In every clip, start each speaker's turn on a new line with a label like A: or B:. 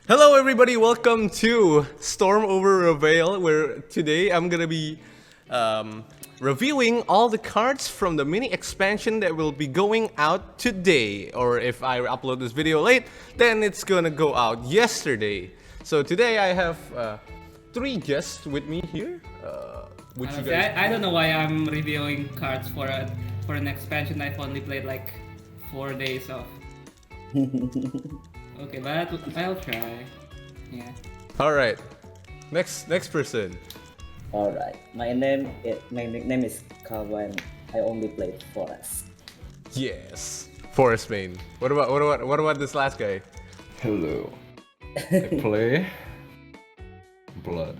A: Hello everybody, welcome to Storm over Rivayle, where today I'm gonna be reviewing all the cards from the mini expansion that will be going out today. Or if I upload this video late, then it's gonna go out yesterday. So today I have three guests with me here. Which you guys...
B: I don't know why I'm reviewing cards for an expansion I've only played like 4 days of. Okay, but I'll try. Yeah.
A: All right. Next person.
C: All right. My nickname is Kawan. I only played Forest.
A: Yes. Forest main. What about this last guy?
D: Hello. I play Blood.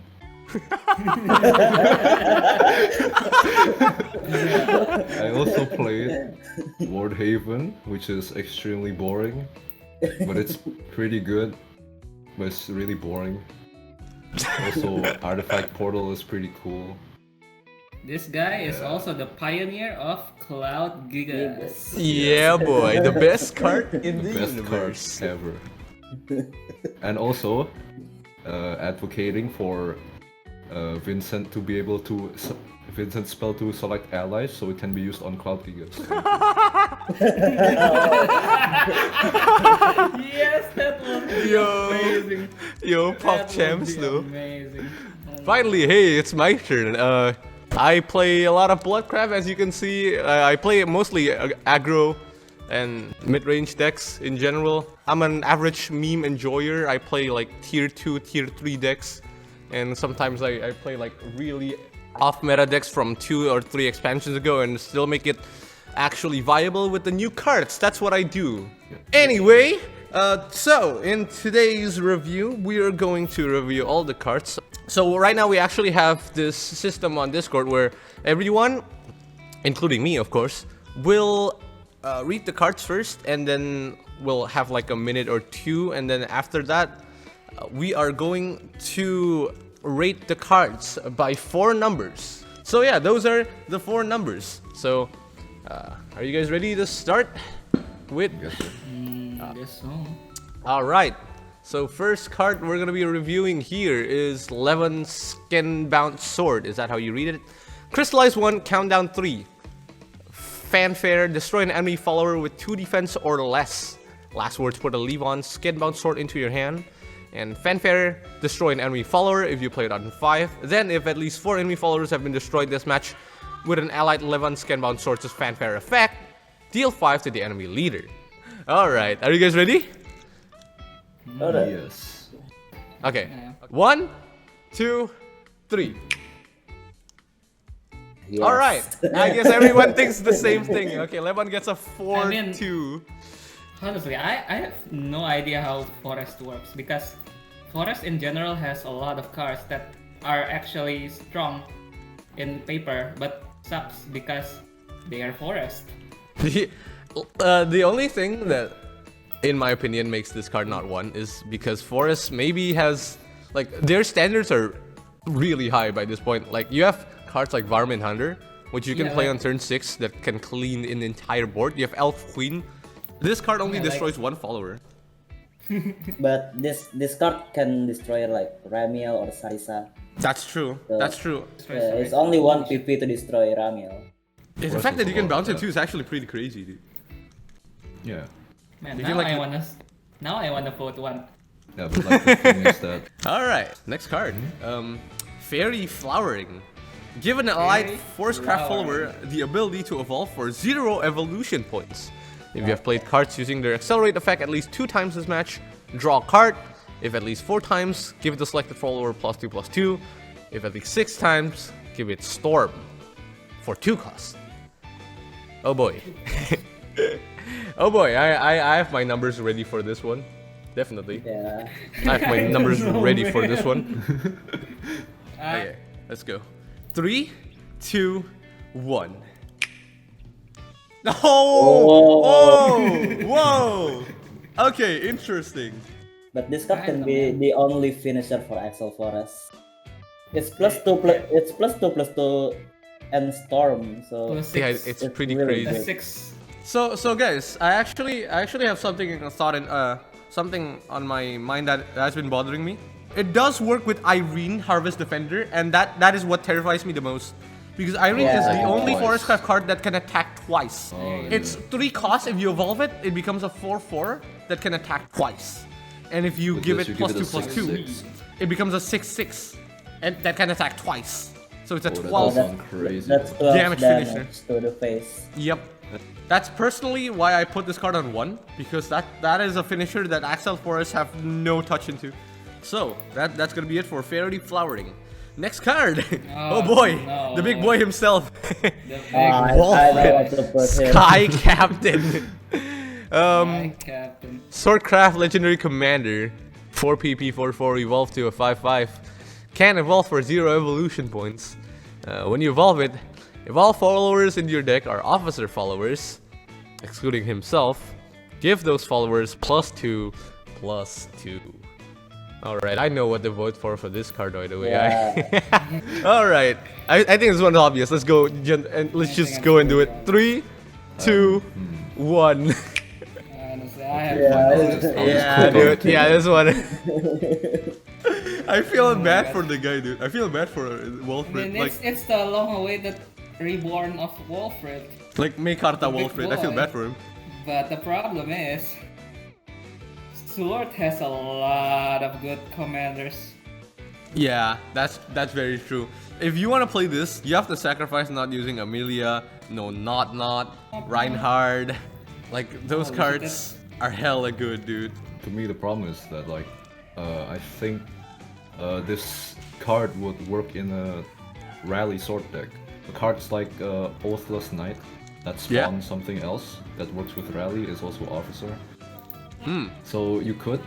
D: I also played Lord Haven, which is extremely boring, but it's pretty good, but it's really boring. Also, Artifact Portal is pretty cool.
B: This guy is also the pioneer of Cloud Gigas.
A: Yeah, boy, the best card in the
D: Best
A: universe
D: card ever. And also, advocating for Vincent to be able to Vincent's spell to select allies so it can be used on Cloud Gigas.
B: Yes, that was amazing.
A: Yo, pop
B: That
A: champs
B: would be
A: though.
B: Amazing.
A: Finally, hey, it's my turn. I play a lot of Bloodcraft, as you can see. I play mostly aggro and mid-range decks in general. I'm an average meme enjoyer. I play like tier 2, tier 3 decks. And sometimes I play like really off-meta decks from 2 or 3 expansions ago and still make it actually viable with the new cards. That's what I do. Anyway, so in today's review, we are going to review all the cards. So right now we actually have this system on Discord where everyone, including me of course, will read the cards first, and then we'll have like a minute or two, and then after that we are going to rate the cards by 4 numbers. So yeah, those are the 4 numbers. So are you guys ready to start with?
B: Guess so.
A: Alright, so first card we're gonna be reviewing here is Levan Skin Bound Sword. Is that how you read it? Crystallize 1, countdown 3. Fanfare, destroy an enemy follower with 2 defense or less. Last words, put a Levan Skin Bound Sword into your hand. And Fanfare, destroy an enemy follower if you play it on 5. Then, if at least 4 enemy followers have been destroyed this match with an allied Levan Skin Bound Sword's Fanfare effect, deal 5 to the enemy leader. Alright, are you guys ready?
D: Yes.
A: Okay,
B: Yeah.
A: 1, 2, 3.
C: Yes.
A: Alright, I guess everyone thinks the same thing. Okay, Levan gets a 4-2.
B: I mean- Honestly, I have no idea how Forest works, because Forest in general has a lot of cards that are actually strong in paper but sucks because they are Forest.
A: The only thing that, in my opinion, makes this card not one is because Forest maybe has, like, their standards are really high by this point. Like, you have cards like Varmin Hunter, which you can
B: Yeah,
A: play
B: like-
A: on turn 6 that can clean an entire board. You have Elf Queen. This card only
B: Yeah,
A: destroys 1 follower.
C: But this card can destroy like Ramiel or Sarisa.
A: That's true.
C: So-
A: That's true.
C: It's only 1 PP to destroy Ramiel.
A: The
D: Forest
A: fact that
D: is
A: you can
D: a lot
A: bounce
D: of
A: it too is actually pretty crazy, dude.
D: Yeah.
B: Man,
A: You
B: now
A: feel like
B: I wanna vote one.
D: Yeah, but like the thing is that
A: Alright, next card. Fairy Flowering. Give an allied
B: Fairy
A: Forcecraft follower
B: Flowering.
A: the ability to evolve for 0 evolution points. If you have played cards using their Accelerate effect at least 2 times this match, draw a card. If at least 4 times, give the selected follower +2/+2. If at least 6 times, give it Storm for 2 costs. Oh boy. Oh boy, I have my numbers ready for this one. Definitely.
C: Yeah.
A: I have my numbers
B: No,
A: ready for this
B: man.
A: one. Okay, let's go. 3, 2, 1. Oh! Whoa! Whoa! Okay, interesting.
C: But this card
B: I
C: can
B: don't
C: be
B: know.
C: the only finisher for Axel Forest. It's +2 and Storm, so
B: Plus
A: Yeah,
B: 6.
A: it's
C: It's
A: pretty
C: really
A: crazy.
C: good.
B: 6.
A: So guys, I actually have something in thought in something on my mind that has been bothering me. It does work with Irene, Harvest Defender, and that is what terrifies me the most. Because Irene is the only
D: Twice.
A: Forest Craft card that can attack twice. It's 3 costs. If you evolve it, it becomes a 4/4 that can attack twice. And if you
D: With
A: give
D: this,
A: it
D: you
A: plus
D: give
A: 2
D: it a
A: plus 2,
D: 6/6.
A: it becomes a 6/6, and that can attack twice. So it's a
D: Oh, that
A: 12.
D: does sound crazy.
C: That's 12
A: Damage
C: damage,
A: finisher.
C: to the face.
A: Yep. That's personally why I put this card on 1, because that is a finisher that Axel Forest have no touch into. So that's gonna be it for Fairy Flowering. Next card. Oh boy,
B: no.
A: the big boy himself.
B: The big
C: I know what to put here.
A: Sky Captain.
B: Captain.
A: Swordcraft Legendary Commander. 4 PP, 4/4, evolve to a 5/5. Can evolve for 0 evolution points. When you evolve it, if all followers in your deck are officer followers, excluding himself, give those followers +2/+2. Alright, I know what to vote for this card by the way. Alright, I think this one's obvious. Let's go and let's just go and do it. 3, 2, 1.
B: Honestly, I have
A: Yeah, dude. Yeah, this one. I feel bad for the guy, dude. I feel bad for Wolfred.
B: Then it's the long-awaited reborn of Wolfred.
A: Like Maykarta
B: big
A: Wolfred. I feel
B: boy.
A: bad for him.
B: But the problem is, Sword has a lot of good commanders.
A: Yeah, that's very true. If you want to play this, you have to sacrifice not using Amelia, no Not, Reinhard. Like those
B: Holy shit,
A: cards are hella good, dude.
D: To me, the problem is that like, I think this card would work in a rally sword deck. The cards like Oathless Knight that spawn something else that works with rally is also officer. So you could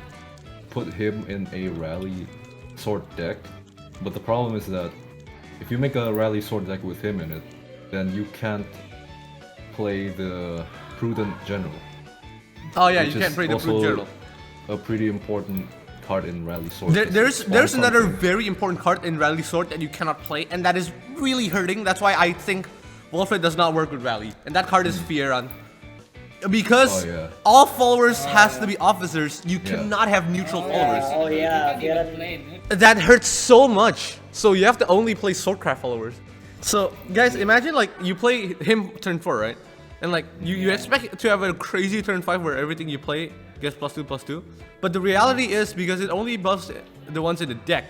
D: put him in a rally sword deck, but the problem is that if you make a rally sword deck with him in it, then you can't play the Prudent General.
A: Oh yeah,
D: which
A: you can't
D: is
A: play the
D: also
A: Fruit Journal.
D: A pretty important card in rally sword.
A: There's another very important card in Rally Sword that you cannot play, and that is really hurting. That's why I think Wolfred does not work with Rally, and that card is Fieran. Because all followers has to be officers, you cannot have neutral followers.
C: Oh yeah,
B: You can't even play it.
A: That hurts so much. So you have to only play Swordcraft followers. So guys, imagine like you play him turn 4, right? And like you expect to have a crazy turn 5 where everything you play gets +2/+2. But the reality is, because it only buffs the ones in the deck,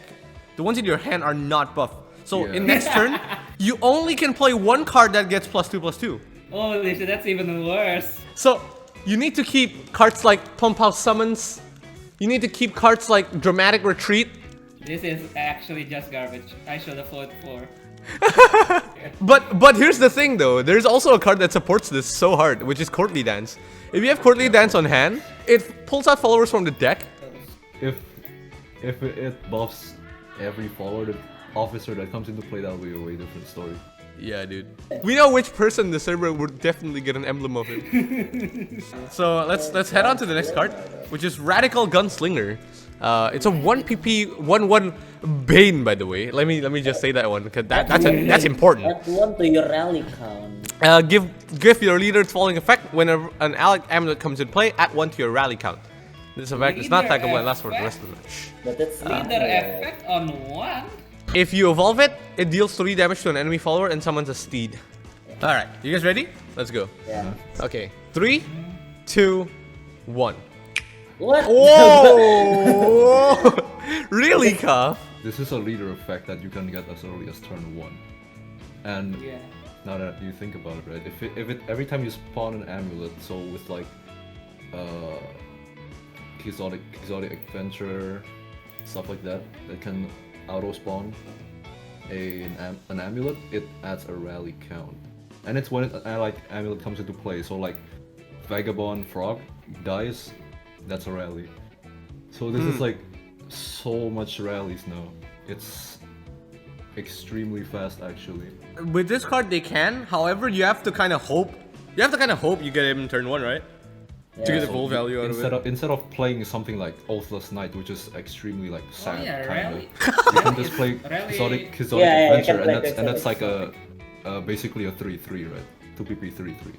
A: the ones in your hand are not buffed. So in next turn, you only can play one card that gets +2/+2.
B: Holy shit, that's even worse.
A: So you need to keep cards like Pump House Summons. You need to keep cards like Dramatic Retreat.
B: This is actually just garbage. I should have voted for.
A: But here's the thing though, there's also a card that supports this so hard, which is Courtly Dance. If you have Courtly Dance on hand, it pulls out followers from the deck.
D: If it buffs every follower officer that comes into play, that'll be a way different story.
A: Yeah, dude. We know which person in the server would definitely get an emblem of it. So let's head on to the next card, which is Radical Gunslinger. It's a 1 PP 1/1 Bane, by the way. Let me just say that one, because that's important.
C: Add 1 to your rally count.
A: Give your leader its following effect whenever an allied amulet comes in play. Add 1 to your rally count. This effect is not
B: Leader
A: tackable and lasts for the rest of the match.
C: But it's
B: Leader effect on 1?
A: If you evolve it, it deals 3 damage to an enemy follower and summons a steed. Alright, you guys ready? Let's go.
C: Yeah.
A: Okay, 3, 2, 1.
C: What?
A: Whoa! Really, Ka?
D: This is a leader effect that you can get as early as turn 1. And
B: Yeah.
D: now that you think about it, right? If it every time you spawn an amulet, so with like exotic adventure, stuff like that can auto spawn an amulet, it adds a rally count. And it's when an allied amulet comes into play. So like Vagabond Frog dies, that's a rally. So this is like so much rallies now. It's extremely fast actually.
A: With this card, they can. However, you have to kind of hope. You have to kind of hope you get him in turn 1, right? To get the full value out of it.
D: Instead of playing something like Oathless Knight, which is extremely like sad,
B: yeah,
D: kind of,
B: rally.
D: you can just play
B: Rally.
D: exotic
C: Yeah, you
D: adventure,
C: can play
D: and that's
C: exotic.
D: like a basically a 3/3, right? 2 PP 3/3.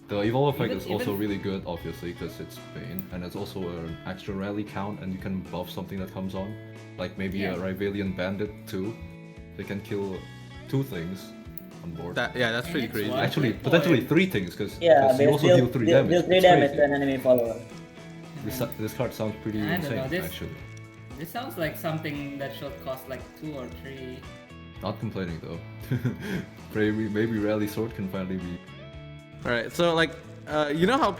D: The evolve effect
B: Even-
D: is also
B: even-
D: really good, obviously, because it's Bane, and it's also an extra rally count, and you can buff something that comes on, like maybe a
B: Yeah.
D: Rivalian Bandit too. They can kill 2 things on board.
A: That's pretty
B: It's
A: crazy.
B: wild.
D: Actually,
B: Great
D: potentially
B: point.
D: 3 things, because
C: Yeah,
D: you
C: because
D: also deal 3 damage.
C: Deal 3
D: It's
C: damage
D: crazy.
C: to an enemy follower.
D: This card sounds pretty
B: I don't
D: insane,
B: know, this-
D: actually.
B: This sounds like something that should cost like 2 or 3.
D: Not complaining though. maybe Rally Sword can finally be.
A: Alright, so like, you know how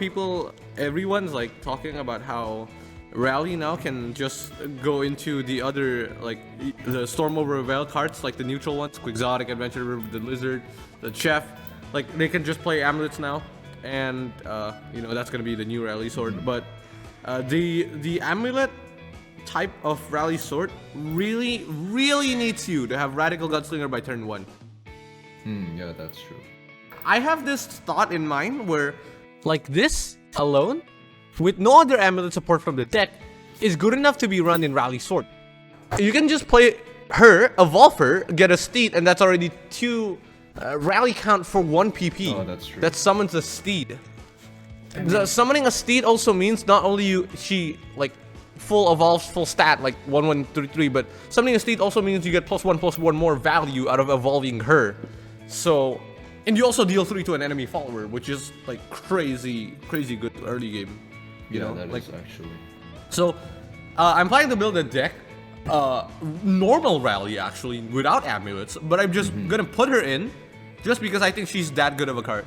A: everyone's like talking about how Rally now can just go into the other, like, the Storm over Rivayle cards, like the neutral ones, Quixotic, Adventurer, the Lizard, the Chef, like, they can just play amulets now, and, you know, that's gonna be the new Rally Sword, but, the amulet type of Rally Sword really needs you to have Radical Gunslinger by turn 1.
D: Yeah, that's true.
A: I have this thought in mind where, like, this alone, with no other amulet support from the deck, is good enough to be run in Rally Sword. You can just play her, evolve her, get a steed, and that's already 2 rally count for 1 PP.
D: Oh, that's true.
A: That summons a steed. Summoning a steed also means not only she like full evolves, full stat, like 1/1/3/3, but summoning a steed also means you get +1/+1 more value out of evolving her. So, and you also deal 3 to an enemy follower, which is like crazy good early game. You know,
D: that
A: like
D: is actually.
A: so. I'm planning to build a deck, normal rally actually, without amulets, but I'm just gonna put her in, just because I think she's that good of a card.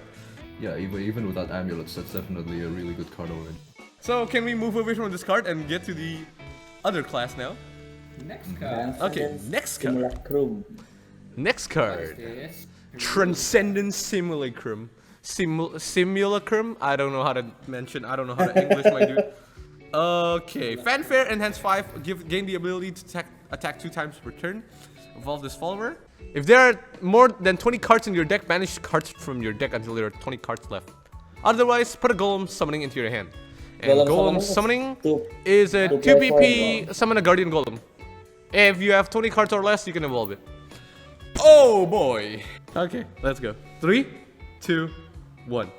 D: Yeah, even without amulets, that's definitely a really good card already.
A: So can we move away from this card and get to the other class now?
B: Next card.
A: Okay, next card.
C: Simulacrum.
A: Next card.
B: This.
A: Transcendent simulacrum. Simulacrum? I don't know how to mention. I don't know how to English, my dude. Okay. Fanfare, enhance 5. Gain the ability to attack 2 times per turn. Evolve this follower. If there are more than 20 cards in your deck, banish cards from your deck until there are 20 cards left. Otherwise, put a golem summoning into your hand. And golem summoning is a 2 PP summon a guardian golem. If you have 20 cards or less, you can evolve it. Oh boy! Okay, let's go. 3, 2, 1.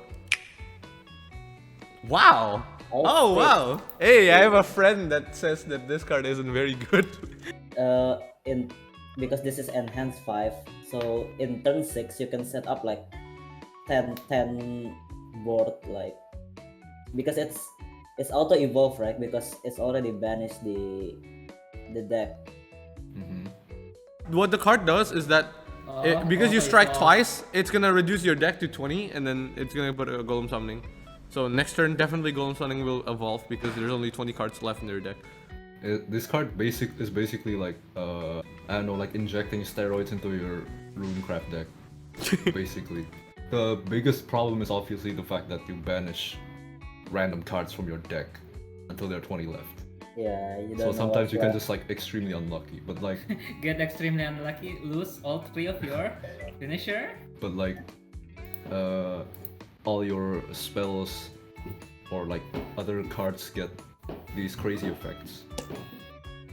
A: Wow! Oh wow! Hey, I have a friend that says that this card isn't very good.
C: Because this is enhanced 5, so in turn 6 you can set up like 10 board, like, because it's auto evolve, right? Because it's already banished the deck.
A: What the card does is that because you strike twice, it's gonna reduce your deck to 20, and then it's gonna put a golem summoning. So next turn, definitely golem summoning will evolve because there's only 20 cards left in their deck.
D: This card is basically like I don't know, like injecting steroids into your Runecraft deck. Basically, the biggest problem is obviously the fact that you banish random cards from your deck until there are 20 left.
C: Yeah, you don't
D: So
C: know
D: sometimes
C: what's
D: you can
C: left.
D: just like extremely unlucky, but like
B: Get extremely unlucky, lose all 3 of your finisher.
D: but like all your spells or like other cards get these crazy effects,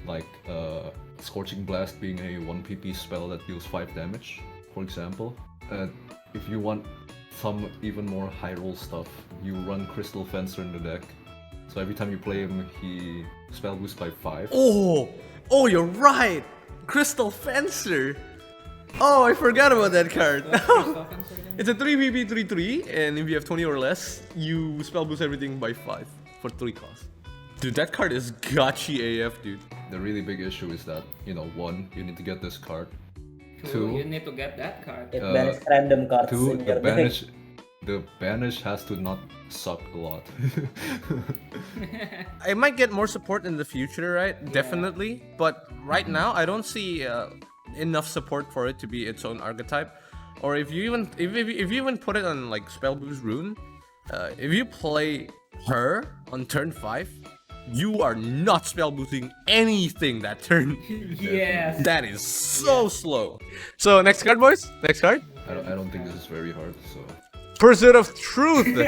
D: like Scorching Blast being a 1 PP spell that deals 5 damage, for example. If you want some even more high roll stuff, you run Crystal Fencer in the deck. So every time you play him, he spell boosts by 5.
A: Oh, you're right! Crystal Fencer! Oh, I forgot about that card. It's a 3 PP 3/3, and if you have 20 or less, you spell boost everything by 5 for 3 costs. Dude, that card is gotchi AF, dude.
D: The really big issue is that, you know, 1, you need to get this card.
B: 2, you
D: 2,
B: need to get that card.
C: It banishes random cards
D: 2,
C: in
D: the
C: your deck.
D: banish has to not suck a lot.
A: I might get more support in the future, right? Definitely. But right now, I don't see enough support for it to be its own archetype. Or if you even put it on like Spell Boost Rune, if you play her on turn 5, you are not spell boosting anything that turn.
B: Yes.
A: That is so slow. So next card, boys. Next card.
D: I don't think this is very hard, so.
A: Pursuit of Truth.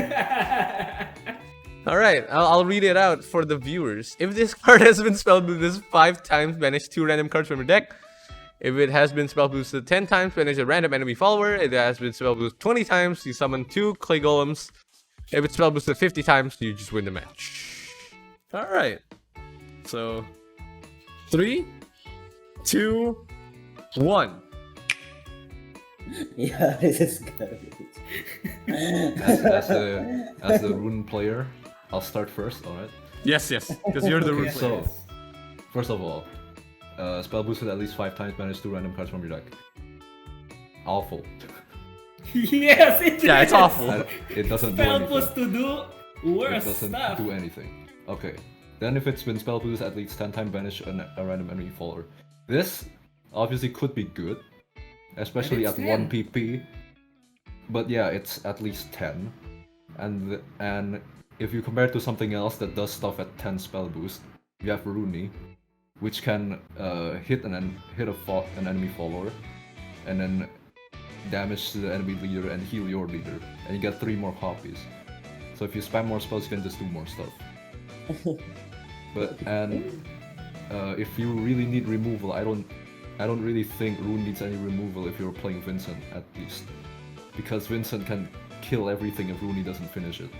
A: All right, I'll read it out for the viewers. If this card has been spell boosted 5 times, banish 2 random cards from your deck. If it has been spell boosted 10 times, banish a random enemy follower. If it has been spell boosted 20 times, you summon 2 clay golems. If it's spell boosted 50 times, you just win the match. Alright. So 3, 2, 1.
C: Yeah, this is garbage.
D: As the rune player, I'll start first, alright?
A: Yes, because you're the root player.
D: So, first of all, spell boosted at least 5 times, manage 2 random cards from your deck. Awful.
B: Yes, it
A: Yeah, it's
B: is.
A: awful.
D: It doesn't do
B: Spell
D: anything.
B: boost to do worse
D: It doesn't
B: stuff.
D: do anything. Okay. Then if it's been spell boosted at least 10 times, banish a random enemy follower. This obviously could be good, especially
B: But
D: at
B: it's
D: 1
B: 10.
D: PP. But yeah, it's at least 10. And if you compare it to something else that does stuff at 10 spell boost, you have Rooney, which can hit an enemy follower, and then damage the enemy leader and heal your leader, and you get 3 more copies. So if you spam more spells, you can just do more stuff. If you really need removal, I don't really think Rune needs any removal if you're playing Vincent, at least, because Vincent can kill everything if Rooney doesn't finish it.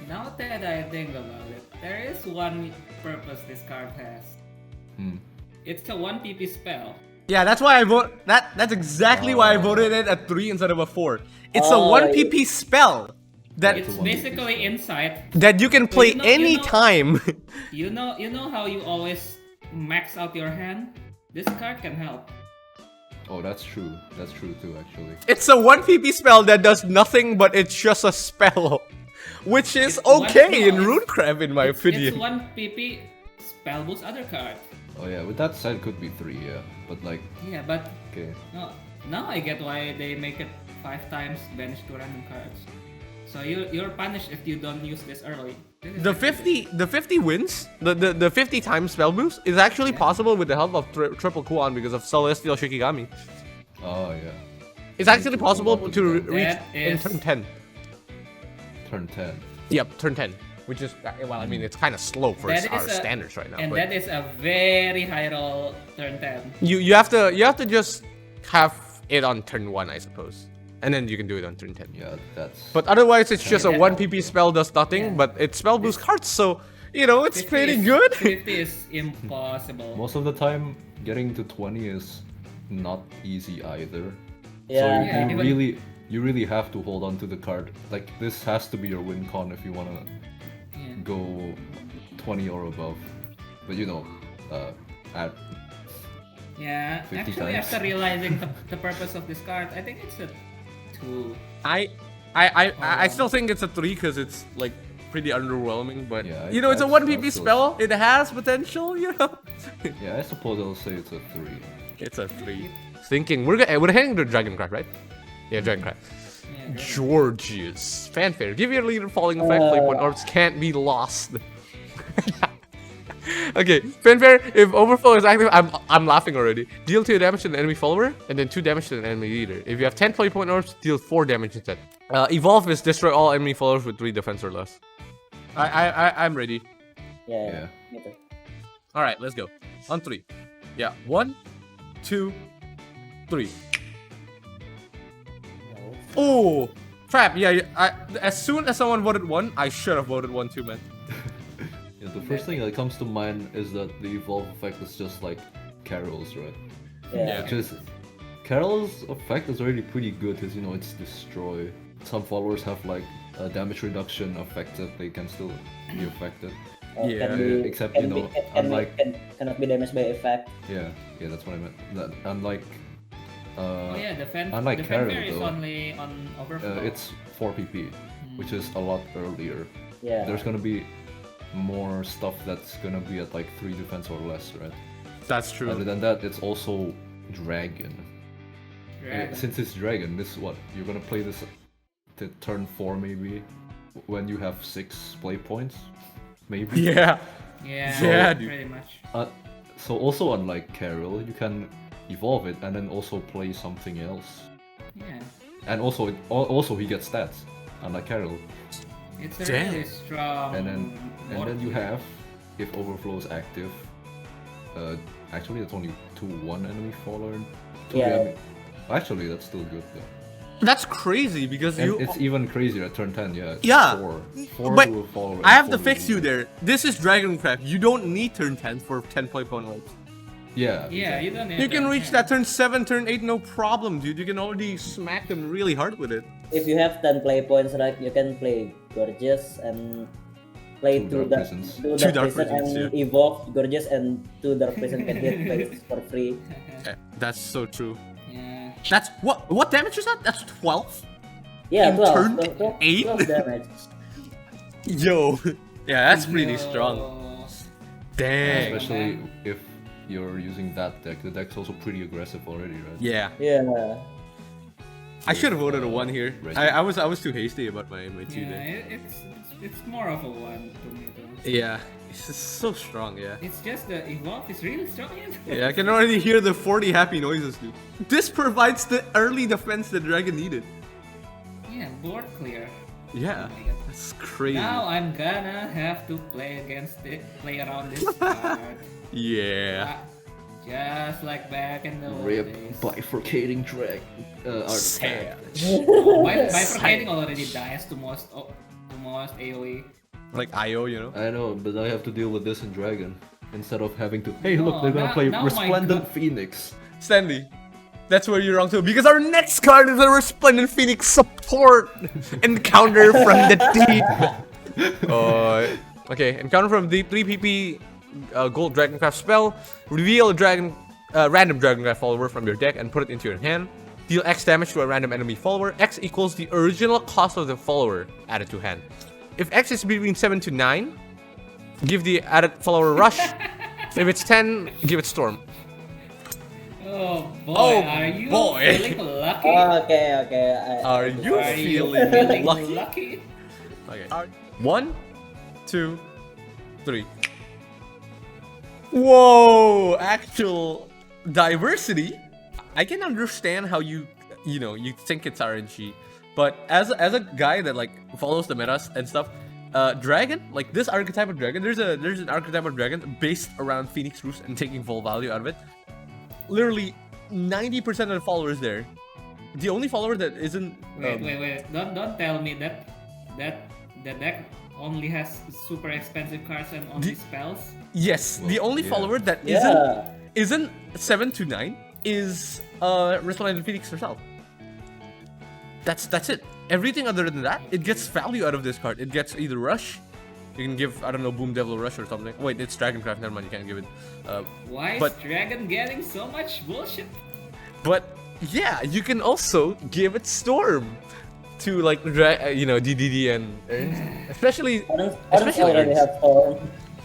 B: Now that I think about it, there is one purpose this card has. It's a 1 PP spell.
A: Yeah, that's why I vote. That's exactly why I voted it at 3 instead of a 4. It's a
C: Oh,
A: 1
C: yeah.
A: PP spell that
B: It's
D: a 1 PP
B: basically
D: spell.
B: insight.
A: that you can play
B: you know-
A: any
B: you know-
A: time.
B: You know how you always max out your hand? This card can help.
D: Oh, that's true. That's true too, actually.
A: It's a 1 PP spell that does nothing, but it's just a spell, which is
B: It's one-
A: okay in
B: no,
A: Runecraft, in my opinion.
B: It's 1 PP spell boost other card.
D: Oh yeah, with that said, it could be 3, yeah. But like,
B: Yeah, but
D: okay.
B: no, now I get why they make it 5 times banish 2 random cards. So you're punished if you don't use this early. This is
A: The
B: actually
A: 50 wins, the 50 times spell boost is actually possible with the help of triple Kuan because of Celestial Shikigami.
D: Oh yeah.
A: It's actually possible to reach
B: That
A: in
B: is-
A: turn 10.
D: Turn 10.
A: Yep, turn 10. Which is, well, I mean, it's kind of slow for
B: That
A: our
B: is a-
A: standards right now.
B: And
A: but
B: that is a very high roll turn 10.
A: you have to just have it on turn 1, I suppose. And then you can do it on turn 10.
D: Yeah, that's.
A: But otherwise, it's just a
B: Yeah.
A: 1 PP spell does nothing,
B: Yeah.
A: but it spell boosts cards, so, you know, it's
B: 50
A: pretty
B: is-
A: good.
B: 50 is impossible.
D: Most of the time, getting to 20 is not easy either.
C: Yeah.
D: So
B: Yeah,
D: you
B: even-
D: really have to hold on to the card. Like, this has to be your win con if you wanna
B: Yeah.
D: go 20 or above. But you know, at
B: Yeah,
D: 50
B: actually,
D: times.
B: after realizing the purpose of this card, I think it's a 2.
A: I still think it's a 3 because it's like pretty underwhelming, but
D: Yeah,
A: you know, it's a
D: I'd
A: 1 PP
D: still-
A: spell. It has potential, you know.
D: yeah, I suppose I'll say it's a 3.
A: It's a 3. Thinking we're heading to Dragoncraft, right? Yeah, Dragoncraft.
B: Yeah, good.
A: Georgius fanfare. Give your leader falling effect. Play point orbs can't be lost. Okay, fanfare. If overflow is active, I'm laughing already. Deal 2 damage to an enemy follower, and then 2 damage to an enemy leader. If you have 10 play point orbs, deal 4 damage instead. Evolve is destroy all enemy followers with 3 defense or less. I'm ready.
C: Yeah. Me too.
A: All right, let's go. On 3. Yeah, 1, 2, 3.
C: No.
A: Oh, crap. Yeah, as soon as someone voted 1, I should have voted 1 too, man.
D: Yeah, the first thing that comes to mind is that the evolve effect is just like Carol's, right?
C: Yeah.
D: Which is Carol's effect is already pretty good because you know it's destroy. Some followers have like a damage reduction effect that they can still be affected.
A: Yeah,
C: Can be,
D: except,
C: can
D: you know,
C: be, can,
D: unlike-
C: cannot be damaged by effect.
D: Yeah, that's what I meant. That unlike
B: Oh yeah, the
D: unlike
B: the
D: Carol,
B: fanfare is
D: though,
B: only on overflow.
D: it's 4 PP, which is a lot earlier.
C: Yeah.
D: There's gonna be more stuff that's gonna be at like 3 defense or less, right?
A: That's
D: Other
A: true.
D: than that, it's also dragon.
B: Dragon.
D: Since it's dragon, this is what you're gonna play this to turn 4 maybe, when you have 6 play points, maybe.
A: Yeah.
B: Yeah,
A: Yeah, dude.
B: pretty much.
D: So also unlike Carol, you can evolve it and then also play something else.
B: Yeah,
D: And also he gets stats, unlike Carol.
B: it's a
A: Damn.
B: really strong.
D: And then you
B: board.
D: have, if overflow is active, actually that's only 2-1 enemy follower.
C: Yeah.
D: Actually, that's still good though.
A: That's crazy because
D: And
A: you.
D: it's even crazier at turn 10, yeah. It's
A: Yeah.
D: 4
A: But
D: to a follower.
A: I have
D: and
A: to
D: 4
A: fix
D: to
A: you there. This is Dragoncraft. You don't need turn 10 for 10-point wipes.
D: Yeah.
B: Yeah, you don't need
A: You can
B: to-
A: reach that turn 7, turn 8, no problem, dude. You can already smack them really hard with it.
C: If you have 10 play points, right, you can play Gorgeous and play
D: Two
C: 2
D: Dark Prisons.
C: Two
A: Two
C: Dark
A: Dark
C: Prison
A: Prisons,
C: and
A: yeah.
C: evolve Gorgeous and 2 Dark Prison can hit face for free.
A: Yeah, that's so true.
B: Yeah.
A: That's what damage is that? That's 12?
C: Yeah,
A: In
C: 12,
A: turn
C: 12,
A: 8?
C: 12 damage.
A: Yo. Yeah, that's pretty
B: Yo.
A: strong. Dang.
D: Especially if you're using that deck. The deck's also pretty aggressive already, right?
A: Yeah.
C: Yeah.
A: I should have voted a 1 here.
D: Reggie.
A: I was too hasty about my 2
B: Yeah,
A: there.
B: it's more of a 1 to me though.
A: Yeah. It's just so strong, yeah.
B: It's just the evolve is really strong.
A: Yeah, I can already hear the 40 happy noises, dude. This provides the early defense the dragon needed.
B: Yeah, board clear.
A: Yeah.
B: Oh my God.
A: That's crazy.
B: Now I'm gonna have to play around this card.
A: Yeah.
B: Just like back in the old
D: Rip
B: days.
D: bifurcating drag.
A: Sad.
B: Bifurcating already dies to most AoE.
A: Like IO, you know?
D: I know, but I have to deal with this in Dragon. Instead of having to, hey look, they're gonna
B: now-
D: play
B: now my
D: Resplendent
B: God.
D: Phoenix.
A: Stanley, that's where you're wrong too, because our next card is a Resplendent Phoenix support encounter from the deep. Okay, encounter from deep, 3 PP gold Dragoncraft spell. Reveal a random Dragoncraft follower from your deck and put it into your hand. Deal X damage to a random enemy follower. X equals the original cost of the follower added to hand. If X is between 7 to 9, give the added follower Rush. If it's 10, give it Storm.
B: Oh boy,
A: Oh,
B: are you
A: boy.
B: feeling lucky?
C: Okay.
A: Are you
B: Are you
A: feeling
B: feeling
A: lucky?
B: lucky?
A: Okay. 1, 2, 3. Whoa! Actual diversity. I can understand how you think it's RNG, but as a guy that like follows the metas and stuff, dragon, like this archetype of dragon, there's an archetype of dragon based around Phoenix Roost and taking full value out of it. Literally 90% of the followers there. The only follower that isn't
B: Wait. Don't tell me that the deck only has super expensive cards and only spells.
A: Yes, the only
D: yeah.
A: follower that
C: Yeah.
A: isn't 7 to 9 is Resplendent Phoenix herself. That's it. Everything other than that, it gets value out of this card. It gets either Rush, you can give, I don't know, Boom Devil Rush or something. Wait, it's Dragoncraft, never mind, you can't give it.
B: Why
A: But-
B: is Dragon getting so much bullshit?
A: But yeah, you can also give it Storm to like DDD and especially
C: Others
A: especially
C: already
A: Ernst.
C: have Storm.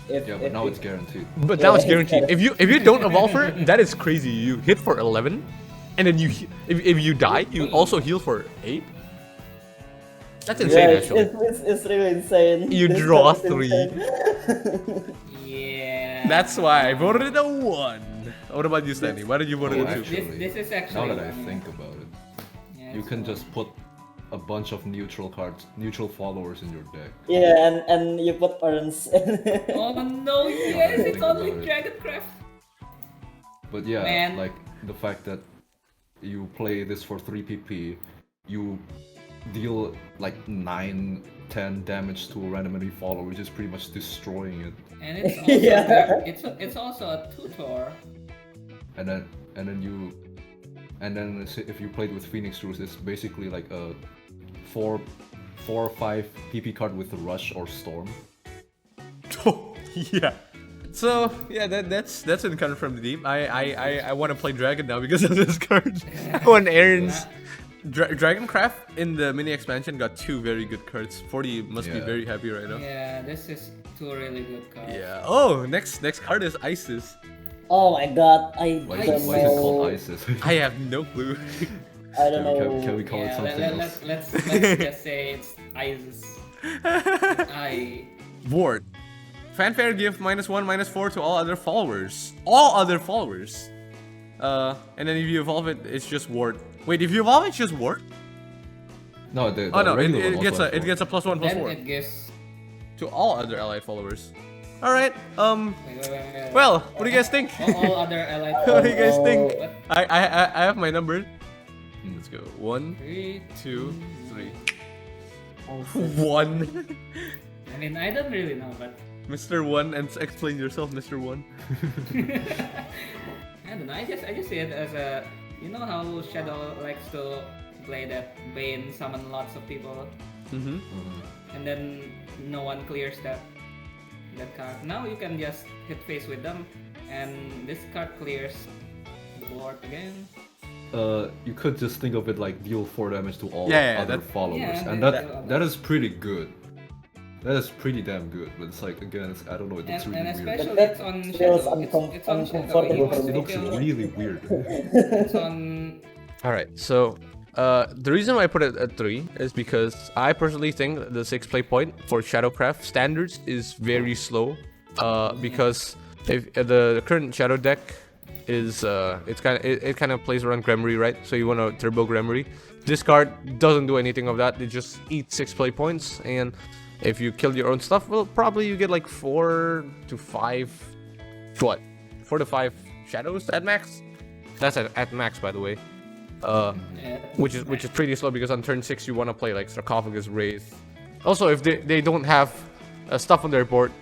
D: Yeah, but now it's guaranteed.
A: But now it's
C: Yeah.
A: guaranteed. If you don't evolve her, that is crazy. You hit for 11, and then if you die, you also heal for 8. That's insane,
C: Yeah,
A: actually.
C: it's really insane.
A: You
C: This
A: draw
C: card is
A: 3.
C: insane.
B: Yeah.
A: That's why I voted it a 1. What about you, Stanley? Why did you vote it
D: Oh,
A: a 2?
D: actually,
B: This is actually
D: now that I
B: yeah.
D: think about it,
B: Yeah,
D: you
B: it's
D: can
B: fun.
D: just put a bunch of neutral cards, neutral followers in your deck.
C: Yeah, and you put Ernst.
B: Oh no, yes, it's
D: think
B: only
D: about it.
B: Dragoncraft.
D: But yeah,
B: Man.
D: like the fact that you play this for 3 PP, you deal like 9, 10 damage to a random enemy follower, which is pretty much destroying it.
B: And it's also
C: Yeah.
B: it's also a tutor.
D: And then if you played with Phoenix Roost, it's basically like a 4 or 5 PP card with Rush or Storm.
A: Yeah. So yeah, that's an encounter from the deep. I want to play Dragon now because of this card. When Aaron's Dragoncraft in the mini expansion got 2 very good cards. 40 must be
D: Yeah.
A: very happy right now.
B: Yeah, this is 2 really good cards.
A: Yeah. Oh, next card is Isis.
C: Oh my god, I
D: Why
C: don't
D: is it called
C: know.
D: Isis?
A: I have no clue.
C: I don't know.
D: Can we call it
B: Yeah,
D: something else?
B: let's just say it's Isis.
A: Ward. Fanfare give -1/-4 to all other followers. All other followers. And then if you evolve it, it's just Ward. Wait, if you evolve it, it's just Ward?
D: No, the
A: Oh no,
D: regular
A: it
D: one
A: gets
D: also
A: a
D: has
A: +1/+4
B: Then it gives.
A: to all other allied followers. All right.
B: Wait.
A: Well, what do you guys think?
B: All other allied.
A: What do you guys think?
B: What?
A: I have my number. Let's go. 1,
B: 3,
A: 2, 3.
C: Oh,
A: 1.
B: I mean, I don't really know, but
A: Mr. 1, and explain yourself, Mr. 1.
B: I don't know. I just see it as a, you know how Shadow likes to play that Bane summon lots of people,
A: Mm-hmm.
B: and then no one clears that card. Now you can just hit face with them, and this card clears the board again.
D: You could just think of it like deal 4 damage to all
A: Yeah,
D: other
A: that-
D: followers,
B: yeah,
D: and that is pretty good. That is pretty damn good. But it's like again, I don't know. It looks
B: And
D: really weird.
B: especially
C: But
B: it's on
C: that feels
B: Shadow. It's on Shadow.
C: uncomfortable for
D: It
C: me.
D: looks really weird.
B: It's on.
A: Alright, so the reason why I put it at 3 is because I personally think the 6 play point for Shadowcraft standards is very slow. Because if the current Shadow deck is it kind of plays around Gremory, right? So you want to turbo Gremory. This card doesn't do anything of that. It just eats 6 play points, and if you kill your own stuff, well, probably you get like 4 to 5. What? 4 to 5 shadows at max. That's at max, by the way. Which is pretty slow because on turn 6 you want to play like Sarcophagus, Wraith. Also, if they don't have stuff on their board,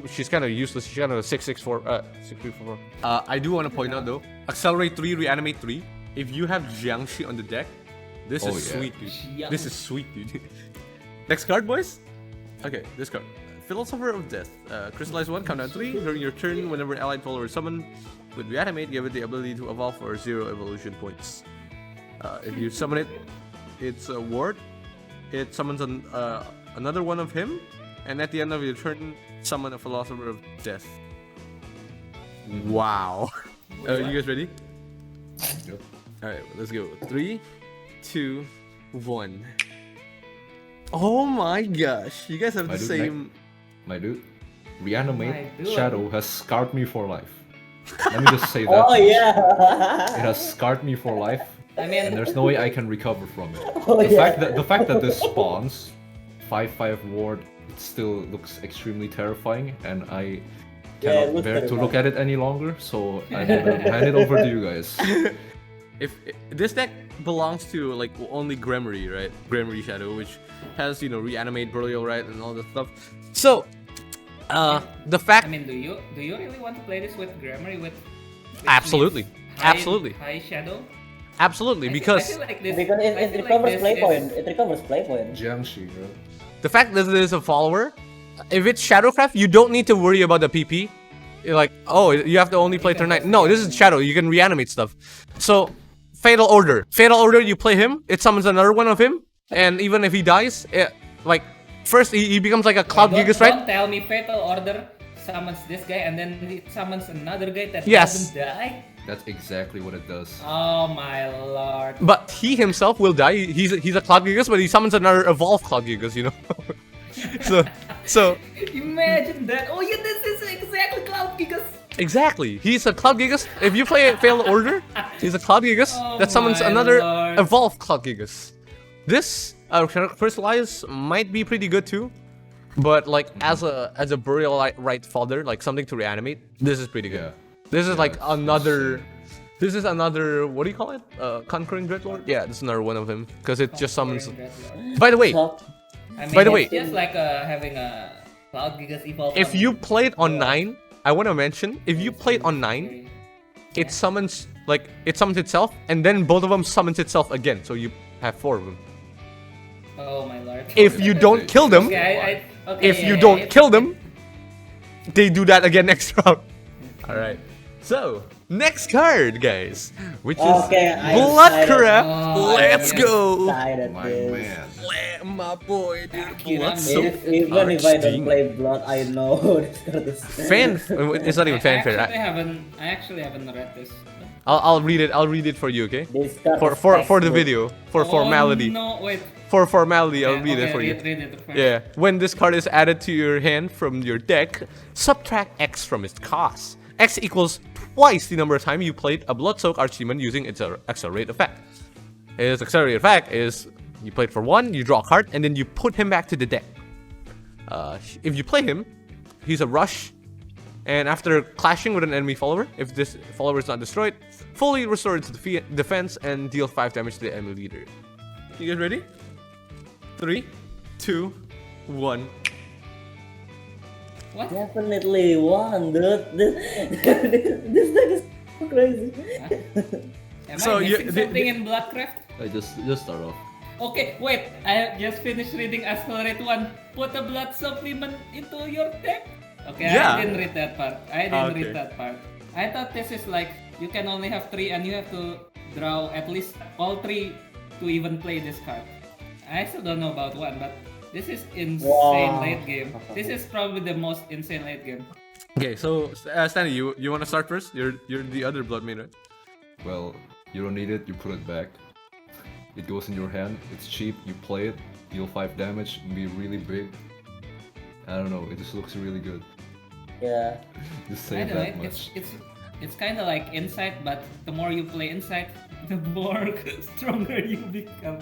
A: she's kind of useless. She's kind of 6/6/4, 6/3/4. I do want to point out though, Accelerate 3, Reanimate 3. If you have Jiangshi on the deck, this
D: Oh,
A: is
D: yeah.
A: sweet, dude. This is sweet, dude. Next card, boys. Okay, this card. Philosopher of Death. Crystallize 1, countdown 3. During your turn, whenever an allied follower is summoned with Reanimate, give it the ability to evolve for 0 evolution points. If you summon it, it's a ward. It summons another one of him, and at the end of your turn, summon a Philosopher of Death. Wow. You guys ready?
D: Yep.
A: Alright, let's go. 3, 2, 1. Oh my gosh, you guys have
D: My
A: the
D: dude,
A: same.
D: My dude, Reanimate
B: My dude.
D: Shadow has scarred me for life. Let me just say that.
C: Oh
D: It
C: yeah.
D: has scarred me for life,
B: I
D: and
B: mean,
D: there's no way I can recover from it.
C: Oh,
D: The
C: yeah.
D: fact that this spawns 5/5 ward, it still looks extremely terrifying, and I
C: Yeah, it
D: cannot
C: looks
D: bear to
C: terrifying.
D: look at it any longer. So I'm gonna hand it over to you guys.
A: If this deck belongs to like only Gremory, right? Gremory Shadow, which has Reanimate, Burial, right, and all that stuff. So, the fact.
B: I mean, do you really want to play this with Gremory which
A: Absolutely.
B: means high-
A: Absolutely.
B: high Shadow?
A: Absolutely,
B: I
A: because
B: feel like this,
C: Because
B: I
C: it
B: feel
C: recovers
B: this
C: play
B: is-
C: point. It recovers play point.
D: Jiangshi, bro.
A: the fact that there's a follower, if it's Shadowcraft, you don't need to worry about the PP. You're like, oh, you have to only play turn 9. No, this is Shadow. You can reanimate stuff. So, Fatal Order. Fatal Order, you play him, it summons another one of him, and even if he dies, like, first he becomes like a Cloud Gigas, right?
B: Don't tell me Fatal Order summons this guy and then it summons another guy that
A: Yes.
B: doesn't die.
D: That's exactly what it does.
B: Oh my lord.
A: But he himself will die. He's a Cloud Gigas, but he summons another Evolved Cloud Gigas, so
B: Imagine that. Oh yeah, this is exactly Cloud Gigas.
A: exactly. He's a Cloud Gigas. If you play Fatal Order, he's a Cloud Gigas
B: Oh
A: that summons
B: my
A: another
B: lord.
A: Evolved Cloud Gigas. This Crystallize might be pretty good too, but like as a Burial Right fodder, like something to reanimate, this is pretty good.
D: Yeah.
A: This is like
D: it's
A: another.
D: insane.
A: This is another. What do you call it? Conquering Dreadlord? Yeah, this is another one of them because it just summons. By the way,
C: So,
B: I mean,
A: By the way-
B: it's just like having a Cloud Gigas evolve.
A: if you played on 9, I want to mention if you played on 9, it summons itself, and then both of them summons itself again. So you have 4 of them.
B: Oh my lord.
A: If you don't kill them,
B: Okay, okay,
A: if you
B: yeah,
A: don't
B: yeah,
A: kill them, they do that again next round. All right. So next card, guys, which is
C: Okay, I'm
A: Bloodcraft.
B: excited.
A: Let's
B: Oh,
A: go.
C: excited,
D: My
C: dude.
D: man.
A: My boy, dude.
B: Akira,
A: Blood so
C: Even if I don't
A: archding.
C: play blood, I know this card is.
A: Fan. It's not even fanfare.
B: I actually haven't read this.
A: I'll read it. I'll read it for you, okay?
C: This card is
A: For the
C: textbook.
A: video, for formality.
B: Oh, no, wait.
A: For formality, I'll
B: Yeah,
A: read it
B: okay,
A: for you.
B: read it first.
A: Yeah. When this card is added to your hand from your deck, subtract X from its cost. X equals twice the number of time you played a Bloodsoak Archdemon using its accelerate effect. Its accelerate effect is you played for 1, you draw a card, and then you put him back to the deck. If you play him, he's a rush And after clashing with an enemy follower, if this follower is not destroyed, fully restore its defense and deal 5 damage to the enemy leader. You guys ready? 3, 2, 1.
B: What?
C: Definitely one, dude. This deck is so crazy.
B: Am
A: So
B: I
A: you-
B: missing
A: the-
B: something in Bloodcraft?
D: I just start off.
B: Okay, wait. I just finished reading Accelerate 1. Put a blood supplement into your deck? Okay,
A: Yeah.
B: I didn't read that part. I didn't
A: Okay.
B: read that part. I thought this is like, you can only have 3 and you have to draw at least all 3 to even play this card. I still don't know about 1, but this is insane
C: Wow.
B: late game. This is probably the most insane late game.
A: Okay, so Stanley, you want to start first? You're the other blood main, right?
D: Well, you don't need it, you put it back. It goes in your hand, it's cheap, you play it, deal 5 damage, be really big. I don't know, it just looks really good.
C: Yeah.
D: Just
B: I
D: say
B: don't know,
D: that much.
B: it's kind of like Insight, but the more you play Insight, the more stronger you become.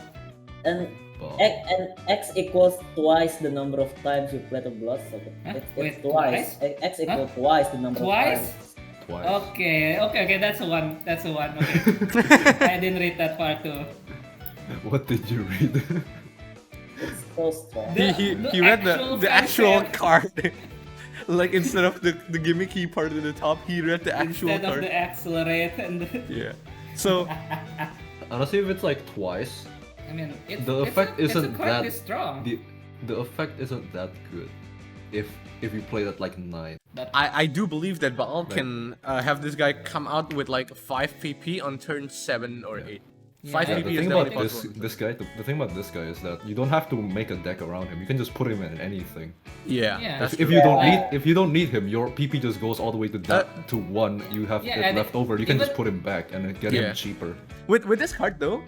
C: And
D: Well,
C: X equals twice the number of times you play the blood. So
B: Huh?
C: it's
B: Wait,
C: twice. X equals twice the number of
B: Twice?
C: times.
D: twice.
B: Okay, that's a 1. That's a 1, okay. I didn't read that part too.
D: What did you read?
C: It's so strong.
A: He read the actual
B: fanfare.
A: card. Like instead of the gimmicky part at the top, he read the actual
B: Instead of
A: card.
B: the Accelerate and the...
A: Yeah. So
D: Honestly, if it's like twice,
B: I mean,
D: the effect
B: it's a
D: isn't
B: card
D: that
B: this strong.
D: the effect isn't that good. If you play that like 9.
B: But
A: I do believe that Baal can have this guy come out with like 5 PP on turn 7 or 8. 5
B: Yeah,
A: PP
D: The
A: is
D: thing
A: definitely
D: about
A: possible.
D: this guy, the thing about this guy is that you don't have to make a deck around him. You can just put him in anything.
A: Yeah.
B: Yeah.
A: That's
D: If
A: true.
D: you don't
C: Yeah.
D: need your PP just goes all the way to to 1. You have
B: Yeah,
D: it
B: and
D: left over. You can just
B: even-
D: put him back and get
A: Yeah.
D: him cheaper.
A: With this card though,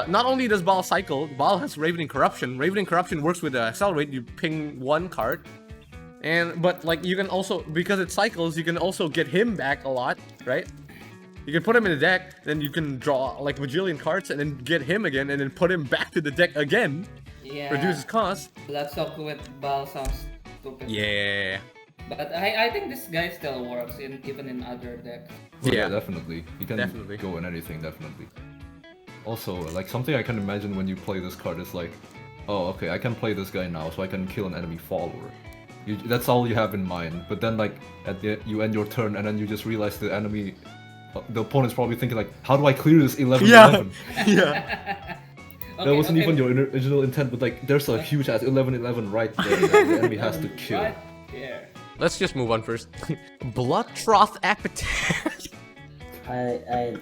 A: not only does Baal cycle, Baal has Ravening Corruption. Ravening Corruption works with Accelerate. You ping 1 card, but like you can also, because it cycles, you can also get him back a lot, right? You can put him in the deck, then you can draw like bajillion cards, and then get him again, and then put him back to the deck again.
B: yeah,
A: Reduces cost.
B: Bloodsock with Ball sounds stupid.
A: Yeah.
B: But I think this guy still works even in other decks.
D: Well,
A: Yeah.
D: definitely. You can
A: Definitely.
D: go in anything, definitely. Also, like something I can imagine when you play this card is like, oh, okay, I can play this guy now, so I can kill an enemy follower. That's all you have in mind. But then, like, you end your turn, and then you just realize the enemy, the opponent's probably thinking like, how do I clear this 11-11?
A: Yeah. Yeah.
D: That wasn't even your original intent, but like, there's a huge ass 11-11 right there that the enemy has to kill.
B: Right there.
A: Let's just move on first. Blood Troth Appetite.
C: I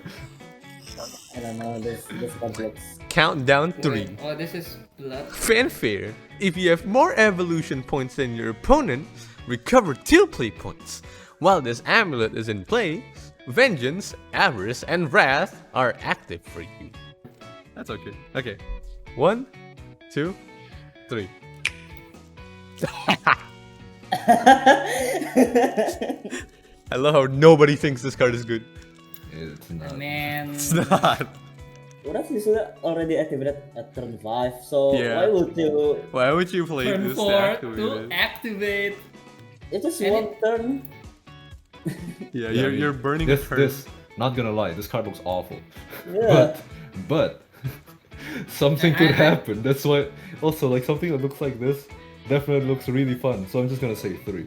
C: don't know. This card looks.
A: Countdown 3.
B: Wait, oh, this is blood.
A: Fanfare. If you have more evolution points than your opponent, recover 2 play points. While this amulet is in play, Vengeance, Avarice, and Wrath are active for you. That's okay. Okay. 1, 2, 3. I love how nobody thinks this card is good.
D: It's not.
B: Man.
A: It's not.
C: Wrath usually already activated at turn 5, so
A: Yeah.
C: why would you?
A: Why would you play
B: Turn
A: this
B: 4
A: activate
B: to
A: it?
B: activate.
C: It's just
B: And
C: one turn.
A: Yeah,
D: Yeah,
A: you're burning a turn.
D: This, not gonna lie, this card looks awful.
C: Yeah.
D: But something could happen. That's why. Also, like something that looks like this definitely looks really fun. So I'm just gonna say 3.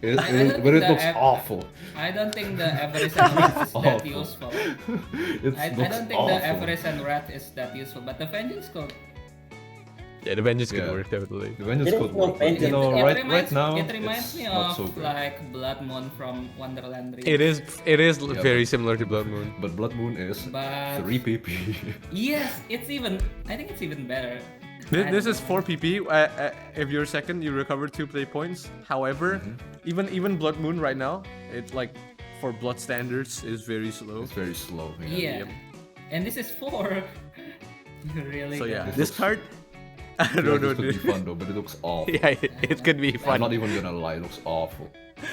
B: I don't
D: But
B: think
D: it
B: the
D: looks
B: app-
D: awful.
B: I don't think the Avarice and Wrath is that
D: Awful.
B: useful.
D: It
B: I
D: looks
B: don't think
D: awful.
B: the Avarice and Wrath is that useful, but the Vengeance code.
A: Yeah, the Vengeance could
D: Yeah.
A: work definitely.
D: The Vengeance
C: There is
D: could
C: no
D: work, but you
C: Vengeance.
D: know,
B: It
D: right
B: reminds-
D: now
B: it reminds
D: it's
B: me
D: not
B: of
D: so great.
B: like Blood Moon from Wonderland Dreams.
A: It is
D: Yeah,
A: very
D: but-
A: similar to Blood Moon.
D: But Blood Moon is
B: But
D: 3 PP.
B: yes, it's even. I think it's even better.
A: This is 4 PP. If you're second, you recover 2 play points. However, even Blood Moon right now, it's like for blood standards is very slow.
D: It's very slow.
B: Yeah,
A: Yep.
B: and this is 4. You really.
A: So yeah,
B: got-
A: this
D: looks-
A: card, I
D: Yeah,
A: don't know.
D: this could be
A: dude.
D: fun though, but it looks awful.
A: Yeah, it could be
D: I'm
A: fun.
D: not even gonna lie, it looks awful.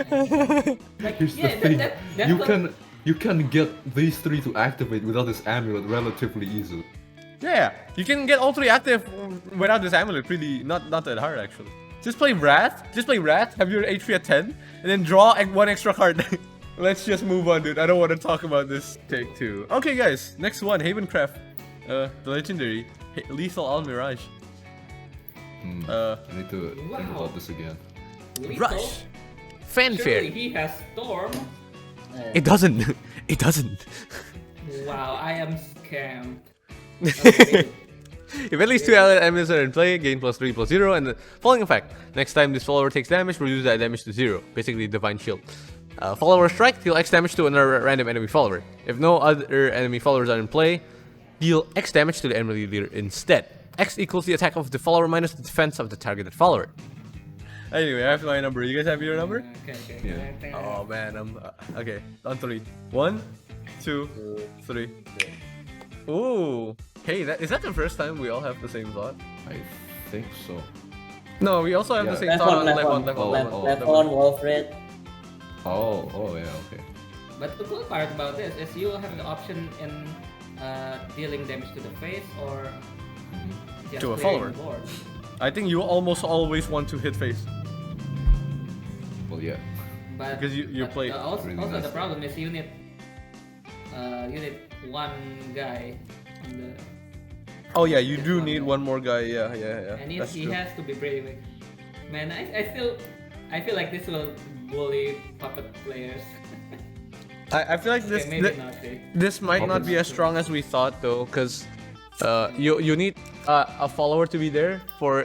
B: Like,
D: Here's
B: yeah,
D: the thing:
B: that
D: you
B: code-
D: can get these 3 to activate without this amulet relatively easily.
A: Yeah, you can get all 3 active without this amulet. Pretty not that hard actually. Just play Wrath. Just play Wrath. Have your HP at 10, and then draw one extra card. Let's just move on, dude. I don't want to talk about this take 2. Okay, guys. Next one, Havencraft. The legendary Lethal All Mirage.
D: I need to think about this again.
A: Rush.
B: Surely
A: Fanfare.
B: he has Storm.
A: It doesn't. It doesn't.
B: Wow, I am scammed.
A: If at least 2 allied enemies are in play, gain +3/+0, and the following effect. Next time this follower takes damage, reduce that damage to 0. Basically, Divine Shield. Follower strike, deal X damage to another random enemy follower. If no other enemy followers are in play, deal X damage to the enemy leader instead. X equals the attack of the follower minus the defense of the targeted follower. Anyway, I have my number. You guys have your number?
B: Okay.
D: Yeah.
A: Oh man, I'm okay. On 3. 1, 2, 3. Ooh. Hey, is that the first time we all have the same thought?
D: I think so.
A: No, we also have the
D: Yeah.
A: same
C: Left
A: thought
C: one,
A: on left one.
C: left one, Wolfred.
D: Oh yeah, okay.
B: But the cool part about this is you have the option in dealing damage to the face or just
A: To a
B: clearing
A: follower.
B: the board.
A: I think you almost always want to hit face.
D: Well, yeah.
B: But
A: Because you
B: but
A: play
B: also,
D: really
B: also
D: nice.
B: the problem is you need one guy on the
A: Oh yeah, you
B: Just
A: do
B: one
A: need
B: guy.
A: one more guy. Yeah.
B: and
A: That's
B: he
A: true.
B: has to be pretty big. Man, I feel like this will bully puppet players.
A: I feel like this
B: Okay, maybe not. Eh?
A: this might not be as strong as we thought though, because you need a follower to be there for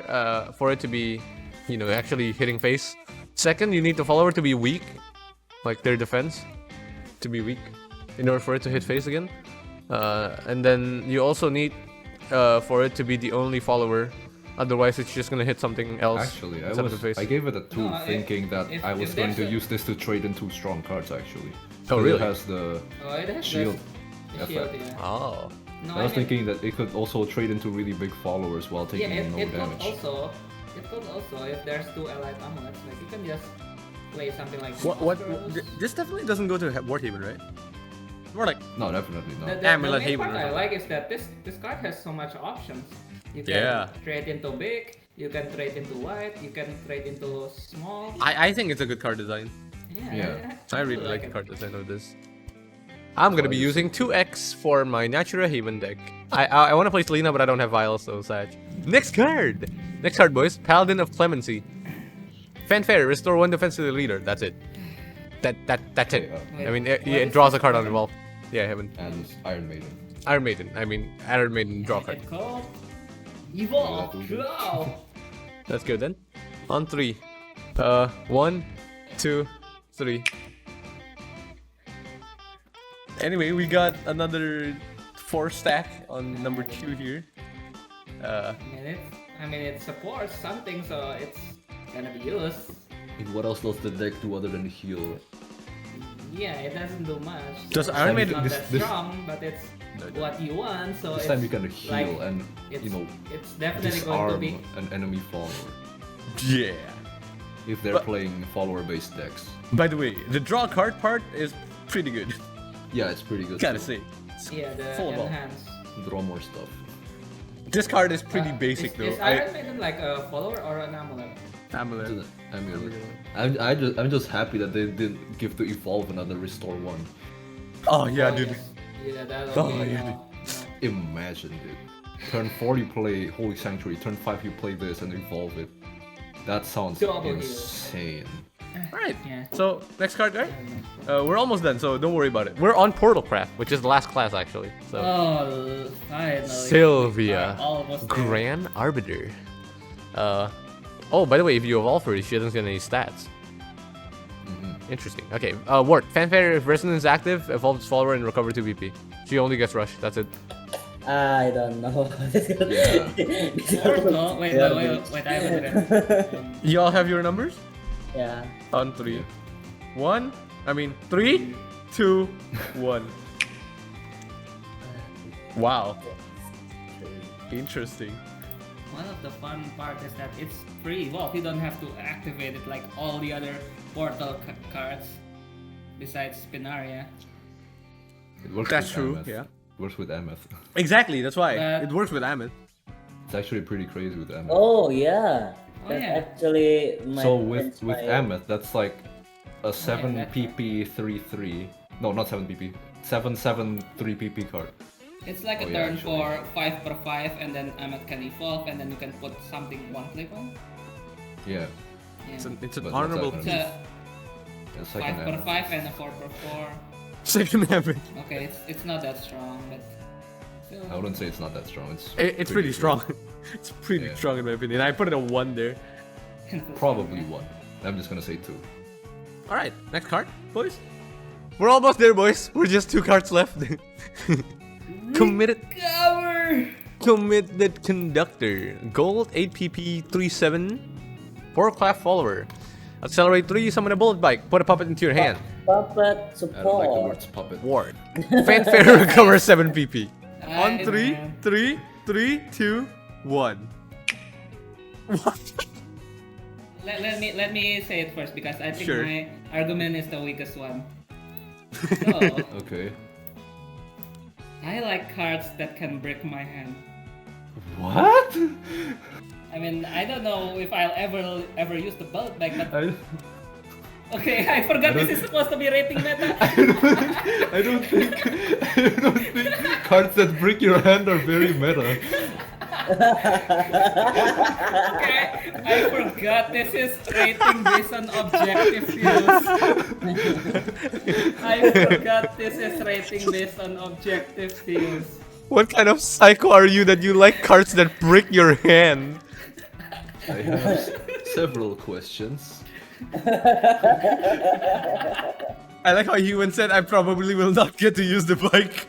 A: it to be, actually hitting face. Second, you need the follower to be weak, like their defense to be weak, in order for it to hit face again. And then you also need for it to be the only follower. Otherwise, it's just gonna hit something else.
D: Actually,
A: instead of the face.
D: I gave it a 2,
B: No,
D: thinking that
B: if-
D: I was
B: if
D: going to
B: there's a-
D: use this to trade in 2 strong cards. Actually.
A: Oh,
D: Because
A: really?
D: It has the
B: Oh, it has
D: shield.
B: the shield,
D: effect.
B: yeah.
A: Oh.
B: No,
D: I was
B: mean-
D: thinking that it could also trade into really big followers while taking
B: Yeah,
D: no
B: it could
D: damage.
B: also, if there's 2 allied amulets, like you can just play something like
A: What?
B: Monsters.
A: This definitely doesn't go to Warhaven, right? More like
D: No, definitely
B: The,
D: not.
B: the,
A: Amulet
B: the main
A: Haven
B: part
A: or
B: I
A: something.
B: like is that this card has so much options. You can
A: Yeah.
B: trade into big, you can trade into white, you can trade into small.
A: I think it's a good card design.
D: Yeah.
A: I really like the card design of this. I'm gonna be using 2x for my Natura Haven deck. I want to play Selena, but I don't have Vial, so sad. Next card! Next card, boys. Paladin of Clemency. Fanfare, restore 1 defense to the leader. That's it. That's it.
B: Wait,
A: I mean,
B: what
A: it
B: is
A: draws
B: this
A: a card on
B: card?
A: revolve. Yeah, Heaven.
D: And Iron Maiden.
A: Iron Maiden. Iron Maiden draw card.
B: It's called Evolve. Draw.
A: Let's go then. On 3. 1, 2, 3. Anyway, we got another 4 stack on number 2 here.
B: It supports something, so it's gonna be used.
D: What else does the deck do other than heal?
B: Yeah, it doesn't do much.
A: Does
B: It's
A: Iron
B: not
A: Maiden-
B: that
D: this-
B: strong, but it's what you want. So
D: This
B: it's
D: time you can heal
B: like,
D: and,
B: it's, it's definitely going to
D: disarm
B: be.
D: an enemy follower.
A: Yeah.
D: If they're
A: But-
D: playing follower-based decks.
A: By the way, the draw card part is pretty good.
D: Yeah, it's pretty good.
A: Gotta
D: too.
A: say. It's
B: Yeah, the
A: full of all.
B: enhance.
D: Draw more stuff.
A: This card is pretty
B: Uh,
A: basic
B: is,
A: though.
B: Is Iron Maiden like a follower or an amulet?
A: Amulet.
D: I'm just happy that they didn't give to Evolve another Restore 1.
A: Oh yeah,
B: Oh,
A: dude.
B: yes. Yeah, that'll
A: Oh,
B: be.
A: yeah,
B: no.
D: Imagine, dude. Turn 4 you play Holy Sanctuary, turn 5 you play this and evolve it. That sounds
B: Double heal.
D: insane.
A: Alright.
B: Yeah.
A: So next card, right? We're almost done, so don't worry about it. We're on Portal Craft, which is the last class actually. So
B: Oh, finally.
A: Sylvia,
B: We're almost there.
A: Grand Arbiter. Oh, by the way, if you evolve her, she doesn't get any stats. Interesting. Okay. Wart. Fanfare, if Resonance is active, evolves follower and recover 2 BP. She only gets rush. That's it.
C: I don't know.
D: Yeah.
B: Or no, wait, I haven't read.
A: Y'all have your numbers?
C: Yeah.
A: On 3. 1. 3, 2, 1. Wow. Interesting.
B: One of the fun part is that it's free. Well, you don't have to activate it like all the other portal cards besides Spinaria.
D: It works
A: That's
D: with
A: true,
D: Ameth.
A: yeah.
D: It works with Ameth.
A: Exactly. That's why
B: But-
A: it works with Amit.
D: It's actually pretty crazy with Ameth.
C: Oh yeah.
B: Oh
C: That's
B: yeah.
C: actually my.
D: So with
C: my
D: Amethyst, that's like a 7
B: that's
D: PP 3/3. No, not 7 PP. 7/7 3 PP card.
B: It's like a
D: Oh, yeah,
B: turn
D: actually.
B: for 5/5, and then Amet can evolve, and then you can put something one click on.
D: Yeah.
B: Yeah.
A: It's an
D: But what's
A: honorable
D: that
B: It's
A: piece.
B: a
D: The second
B: 5/5
D: Amethyst.
B: and a 4/4.
A: Second habit.
B: Okay, it's not that strong, but still.
D: I wouldn't say it's not that strong.
A: It's pretty
D: good.
A: strong. It's pretty
D: Yeah.
A: strong in my opinion. I put it a 1 there.
D: Probably 1. I'm just gonna say 2.
A: Alright, next card, boys. We're almost there, boys. We're just 2 cards left. Committed
B: Cover.
A: Committed Conductor. Gold 8 PP 3/7. 4 Clef Follower. Accelerate 3, summon a bullet bike. Put a puppet into your hand.
C: puppet
D: I don't like the
C: support.
D: words puppet.
A: Ward. Fanfare recover 7 PP. On
B: Ay,
A: 3,
B: man.
A: 3, 3, 2, 1. What?
B: Let me say it first because I think
A: Sure.
B: my argument is the weakest one. So,
D: Okay.
B: I like cards that can break my hand.
D: What?
B: I mean, I don't know if I'll ever use the bullet bag, but
D: I,
B: okay, I forgot
D: I
B: this
D: don't-
B: is supposed to be rating meta.
D: I don't think cards that break your hand are very meta.
B: Okay, I forgot this is rating based on objective views. I forgot this is rating based on objective views.
A: What kind of psycho are you that you like cards that break your hand?
D: I have several questions.
A: I like how Ewan said I probably will not get to use the bike.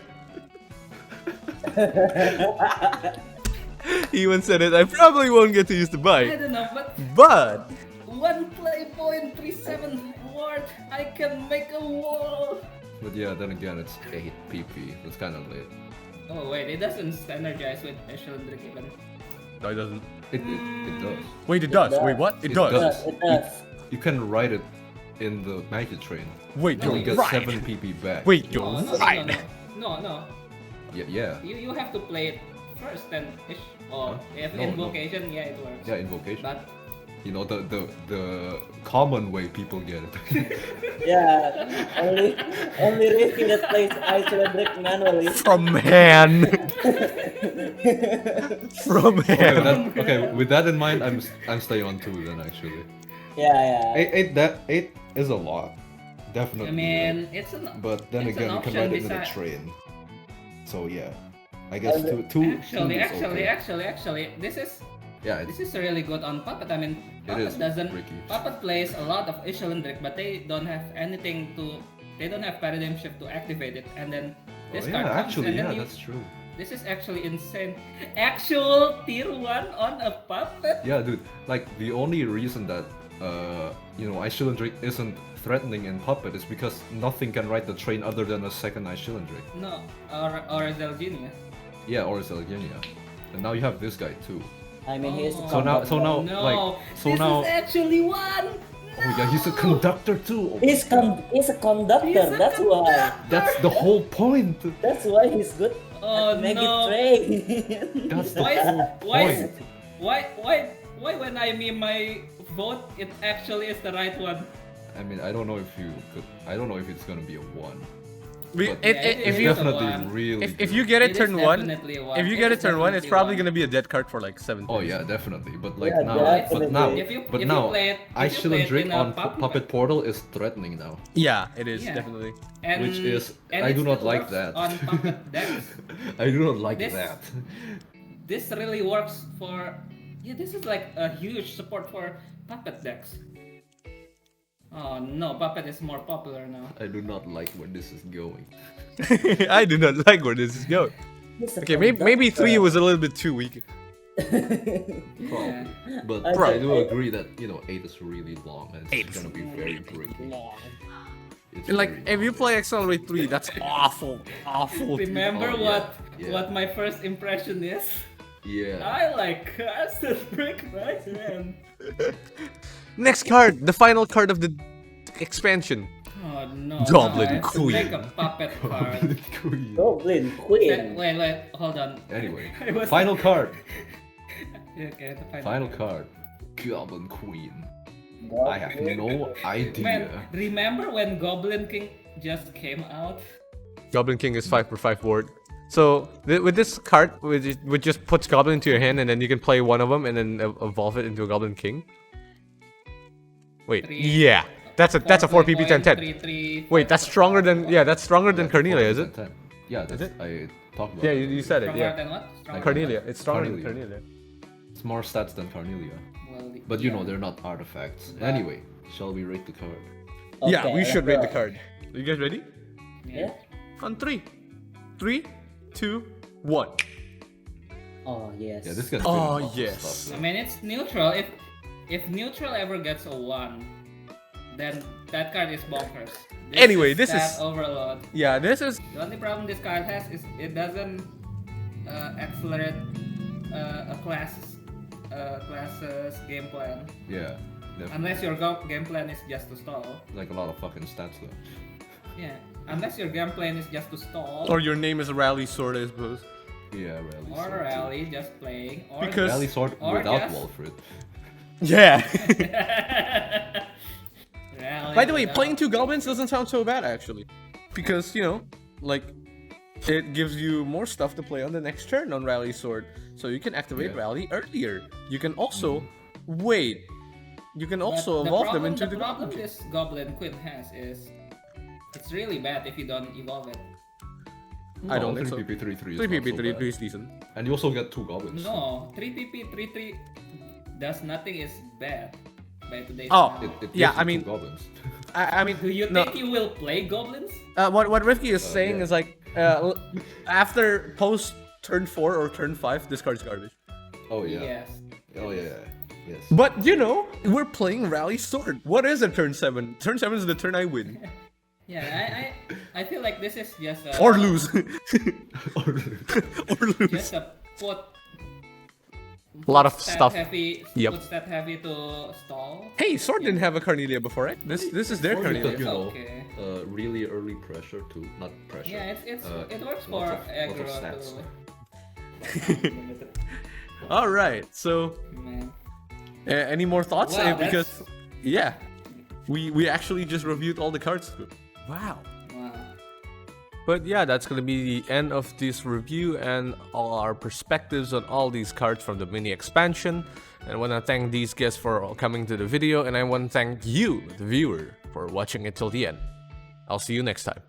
A: Ewan said it, I probably won't get to use the
B: I
A: bike.
B: don't know, but
A: But
B: one play point, 3/7 ward, I can make a wall.
D: But yeah, then again, it's 8 PP. That's kind of late.
B: Oh wait, it doesn't synergize with Echelondric even.
A: no, it doesn't.
D: It does.
A: Wait, it does.
C: does.
A: Wait, what? It
D: It
A: does.
D: does.
C: It does.
D: You can write it in the magic train.
A: Wait,
B: No,
A: you're
D: You get
A: right.
D: 7 PP back.
A: Wait, you're right.
B: No.
D: Yeah.
B: You have to play it first, then ish. Or
D: Huh?
B: if
D: No, no.
B: invocation, yeah, it works.
D: Yeah, invocation.
B: But
D: You know, the common way people get it.
C: Yeah, only Ricky that plays Icelandic manually.
A: From hand. From hand.
D: Okay, with that in mind, I'm staying on 2 then actually.
C: Yeah.
D: 8 is a lot. Definitely.
B: I mean, it's an
D: But then
B: it's
D: again,
B: an
D: you can
B: option
D: write it in a
B: beside-
D: train. So yeah. I guess
C: Okay.
D: two
B: Actually,
D: is okay.
B: this is
D: Yeah,
B: this is really good on Puppet. I mean,
D: It
B: Puppet
D: is
B: doesn't.
D: tricky.
B: Puppet plays a lot of Echelondric, but they don't have anything to. They don't have Paradigm Shift to activate it, and then this
D: Oh,
B: card
D: yeah,
B: comes,
D: actually,
B: and then
D: yeah,
B: you.
D: that's true.
B: This is actually insane. Actual tier 1 on a Puppet.
D: Yeah, dude. Like the only reason that Icelandric isn't threatening in Puppet is because nothing can ride the train other than a second Icelandric.
B: No, or Zelginia.
D: Yeah, or Zelginia. And now you have this guy too.
C: I mean, he's
B: Oh.
D: So now,
B: No,
D: like, so
B: this
D: now.
B: is actually one.
D: Oh yeah, he's a conductor too. Oh,
C: he's a conductor.
B: He's a
C: That's why.
D: that's the whole point.
C: That's why he's good
B: Oh
C: at Magic
B: no!
C: Train.
D: That's the
B: Why?
D: whole
B: Why?
D: point.
B: Why? When I meme my vote, it actually is the right one.
D: I mean, I don't know if it's gonna be a 1. But
A: If
D: It's
A: you
B: is a
D: definitely
B: one.
D: really
A: if
D: good.
A: you get it
B: It is
A: turn 1,
B: definitely a one.
A: if you
B: It
A: get
B: is
A: it turn 1, it's
B: definitely
A: probably
B: one.
A: gonna be a dead card for like 7.
D: Oh yeah, definitely. But like
C: Yeah,
D: now,
C: definitely.
D: but now,
B: If you
D: now,
B: play it- if you play it
D: Icelandric
B: in a
D: on
B: puppet-
D: Puppet Portal is threatening now.
A: Yeah, it is
B: Yeah.
A: definitely.
B: And,
D: Which is-
B: and
D: I
B: it
D: do not
B: still
D: like
B: works
D: that.
B: On Puppet decks.
D: I do not like
B: This-
D: that.
B: This really works for. Yeah, this is like a huge support for Puppet decks. Oh no, Puppet is more popular now.
D: I do not like where this is going.
A: I do not like where this is going.
C: He's a
A: Okay, maybe 3
C: conductor.
A: was a little bit too weak.
D: Probably. But
C: I-
D: I do agree that 8 is really long and it's gonna be very bricky. It's
A: And like,
D: very
A: if you
D: long.
A: play Accelerate 3, that's awful.
B: Remember
D: Oh, yeah, yeah.
B: what my first impression is?
D: Yeah.
B: I like cards that break my hand.
A: Next card, the final card of the expansion.
B: Oh no.
A: Goblin
B: no, I have to
A: Queen.
B: Make a puppet card.
D: Queen.
C: Goblin Queen.
B: Wait, hold on.
D: Anyway,
B: I was-
D: final card.
B: Okay, the
D: Final card. Goblin Queen. I have no idea.
B: Man, remember when Goblin King just came out?
A: Goblin King is 5/5 ward. So with this card, which just puts Goblin into your hand, and then you can play one of them and then evolve it into a Goblin King. Wait, yeah, that's a 4 PP 10/10. Wait, that's stronger than stronger than Carnelia, is it?
D: 10. Yeah, that's it. I talked about
A: Yeah,
D: it.
A: you said it.
B: Stronger
A: Yeah,
B: than what? Stronger
A: Carnelia. It's stronger
D: Carnelia.
A: than Carnelia.
D: It's more stats than Carnelia.
B: Well,
D: But you know, they're not artifacts. Anyway, shall we rate the card?
A: Yeah, we
C: let's
A: should rate the
C: go.
A: card. Are you guys ready?
C: Yeah.
A: On 3, 3, 2, 1.
C: Oh yes.
D: Yeah, this guy's
A: Oh,
D: good enough
A: yes.
D: stuff,
B: I mean, it's neutral. If neutral ever gets a 1, then that card is bonkers.
A: Anyway, this
B: stat
A: is-
B: overload.
A: Yeah, this is
B: The only problem this card has is it doesn't accelerate a class's game plan.
D: Yeah, definitely.
B: Unless your game plan is just to stall.
D: Like a lot of fucking stats though.
B: Yeah. Unless your game plan is just to stall.
A: or your name is Rally Sword, I suppose.
D: Yeah, Rally
B: Or
D: Sword too.
B: Rally just playing. Or
A: Because-
D: Rally Sword
B: or
D: without
B: just-
D: Walfrid.
A: Yeah.
B: Rally
A: By the way,
B: without-
A: playing 2 goblins doesn't sound so bad actually, because you know, like, it gives you more stuff to play on the next turn on Rally Sword, so you can activate
D: Yeah.
A: Rally earlier. You can also wait. You can
B: But
A: also
B: the
A: evolve
B: problem,
A: them into
B: the
A: the
B: problem
A: Goblin.
B: this Goblin Queen has is it's really bad if you don't evolve it.
A: I don't think so.
D: 3 PP 3/3 is
A: 3
D: not
A: PP
D: so
A: 3
D: bad.
A: 3 is decent.
D: And you also get 2 goblins.
B: No, 3 PP 3/3 does nothing is bad by today's
A: Oh,
B: standard.
D: It
A: Yeah,
D: gives
A: I
D: you
A: mean-
D: 2 goblins.
A: I mean,
B: Do you
A: no,
B: think you will play goblins?
A: what Rifky is saying
D: yeah.
A: is like, after post turn 4 or turn 5, this card's garbage.
D: Oh yeah.
B: Yes.
D: Oh yeah. Yes.
A: But you know, we're playing Rally Sword. What is a turn 7? Turn 7 is the turn I win.
B: Yeah, I feel like this is just a,
A: Or lose.
D: Or
A: Or lose.
B: just a put
A: A lot of
B: stat
A: stuff.
B: heavy
A: Yep.
B: put stat heavy to stall.
A: Hey, Sword didn't have a Carnelia before, right? This is their
D: Or you
A: Carnelia.
D: could, you know,
B: Okay.
D: really early pressure too. Not pressure.
B: Yeah, it works
D: lots
B: for
D: of- lots of
B: aggro
D: stats.
B: too.
A: All right. So,
B: Man.
A: any more thoughts?
B: Wow,
A: Because yeah, we actually just reviewed all the cards. Wow.
B: Wow.
A: But yeah, that's gonna be the end of this review and all our perspectives on all these cards from the mini expansion. And I want to thank these guests for coming to the video, and I want to thank you, the viewer, for watching it till the end. I'll see you next time.